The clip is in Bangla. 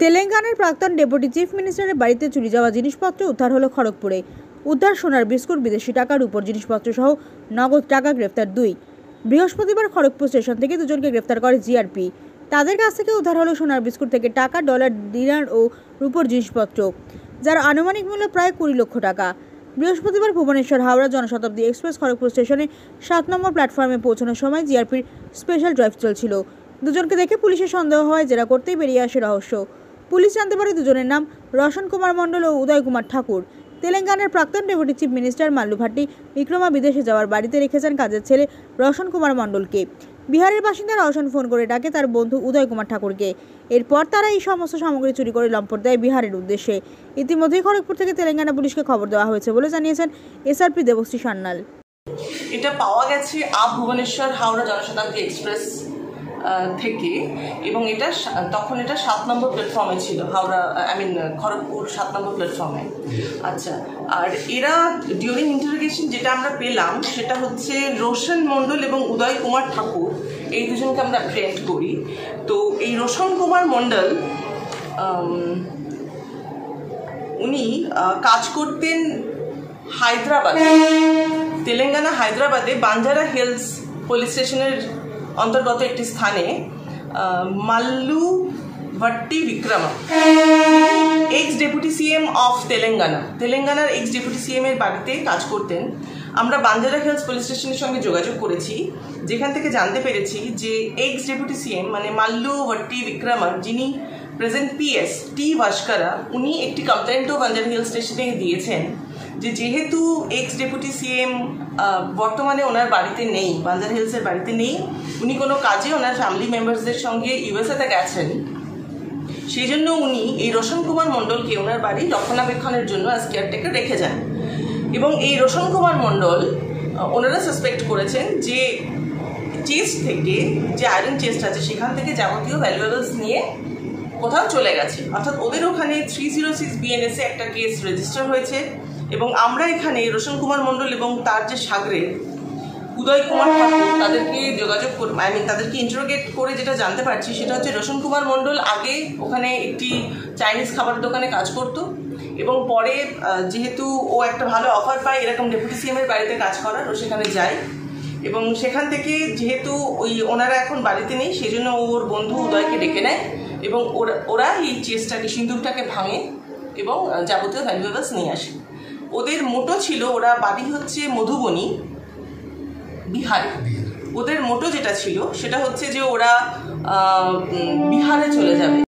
তেলেঙ্গানার প্রাক্তন ডেপুটি চিফ মিনিস্টারের বাড়িতে চুরি যাওয়া জিনিসপত্র উদ্ধার হলো খড়গপুরে। উদ্ধার সোনার বিস্কুট, বিদেশি টাকার উপর জিনিসপত্র সহ নগদ টাকা। গ্রেফতার 2। বৃহস্পতিবার খড়গপুর স্টেশন থেকে দুজনকে গ্রেফতার করে জিআরপি। তাদের কাছ থেকে উদ্ধার হলো সোনার বিস্কুট থেকে টাকা, ডলার, দিনার ও রূপোর জিনিসপত্র, যার আনুমানিক মূল্য প্রায় 20 লক্ষ টাকা। বৃহস্পতিবার ভুবনেশ্বর হাওড়া জনশতাব্দী এক্সপ্রেস খড়গপুর স্টেশনে 7 নম্বর প্ল্যাটফর্মে পৌঁছানোর সময় জিআরপির স্পেশাল ড্রাইভ চলছিল। দুজনকে দেখে পুলিশের সন্দেহ হয়, জেরা করতেই বেরিয়ে আসে রহস্য। পুলিশ জানতে পারে দুজনের নাম রোশন কুমার মণ্ডল ও উদয় কুমার ঠাকুর। তেলেঙ্গানার প্রাক্তন deputy chief minister মাল্লু Bhatti Wickrama বিদেশে যাওয়ার বাড়িতে রেখেছেন কাজের ছেলে রোশন কুমার মণ্ডলকে। বিহারের বাসিন্দা রোশন ফোন করে ডাকে তার বন্ধু উদয় কুমার ঠাকুরকে। এরপর তারা এই সমস্ত সামগ্রী চুরি করে লম্পট দেয় বিহারের উদ্দেশ্যে। ইতিমধ্যেই খড়গপুর থেকে তেলেঙ্গানা পুলিশকে খবর দেওয়া হয়েছে বলে জানিয়েছেন এসআরপি দেবশ্রী সান্যাল। এটা পাওয়া গেছে আপ ভুবনেশ্বর হাওড়া জনশতাব্দী এক্সপ্রেস থেকে, এবং তখন এটা 7 নম্বর প্ল্যাটফর্মে ছিল, হাওড়া খড়গপুর 7 নম্বর প্ল্যাটফর্মে। আচ্ছা, আর এরা ডিউরিং ইন্টারোগেশন যেটা আমরা পেলাম সেটা হচ্ছে রোশন মণ্ডল এবং উদয় কুমার ঠাকুর, এই দুজনকে আমরা অ্যাপ্রিহেন্ড করি। তো এই রোশন কুমার মণ্ডল উনি কাজ করতেন হায়দ্রাবাদে, তেলেঙ্গানা হায়দ্রাবাদে বাঞ্জারা হিলস পুলিশ স্টেশনের অন্তর্গত একটি স্থানে মাল্লু Bhatti Wickrama, x deputy CM of তেলেঙ্গানার এক্স ডেপুটি সিএম এর বাড়িতে কাজ করতেন। আমরা বাঞ্জারা হিলস পুলিশ স্টেশনের সঙ্গে যোগাযোগ করেছি, যেখান থেকে জানতে পেরেছি যে এক্স ডেপুটি সিএম মানে মাল্লু ভাট্টি বিক্রমা, যিনি প্রেজেন্ট পিএস টি ভাস্করা, উনি একটি কমপ্লেন্টও বাঞ্জারা হিলস স্টেশনে দিয়েছেন যে যেহেতু এক্স ডেপুটি সিএম বর্তমানে ওনার বাড়িতে নেই, বাঞ্জারা হিলসের বাড়িতে নেই, উনি কোনো কাজে ওনার ফ্যামিলি মেম্বার্সদের সঙ্গে ইউএসএতে গেছেন, সেই জন্য উনি এই রোশন কুমার মণ্ডলকে ওনার বাড়ি রক্ষণাবেক্ষণের জন্য অ্যাজ কেয়ারটেকার রেখে যান। এবং এই রোশন কুমার মণ্ডল ওনারা সাসপেক্ট করেছেন যে চেস্ট থেকে, যে আয়রন চেস্ট আছে সেখান থেকে যাবতীয় ভ্যালুয়েবলস নিয়ে কোথাও চলে গেছে। অর্থাৎ ওদের ওখানে 306 BNS একটা কেস রেজিস্টার হয়েছে। এবং আমরা এখানে রোশন কুমার মণ্ডল এবং তার যে সাগরেদ উদয় কুমার ঠাকুর, তাদেরকে যোগাযোগ তাদেরকে ইন্টারোগেট করে যেটা জানতে পারছি সেটা হচ্ছে রোশন কুমার মণ্ডল আগে ওখানে একটি চাইনিজ খাবার দোকানে কাজ করতো, এবং পরে যেহেতু ও একটা ভালো অফার পায় এরকম ডেপুটি সিএম এর বাড়িতে কাজ করার, ও সেখানে যায়। এবং সেখান থেকে যেহেতু ওনারা এখন বাড়িতে নেই, সেই জন্য ওর বন্ধু উদয়কে ডেকে নেয় এবং ওরা এই চেস্টটাকে, সিন্দুকটাকে ভাঙে এবং যাবতীয় ভ্যালুয়েবলস নিয়ে আসে। ওদের মোটো ছিল, ওরা বাড়ি হচ্ছে মধুবনী, বিহারে। ওদের মোটো যেটা ছিল সেটা হচ্ছে যে ওরা বিহারে চলে যাবে।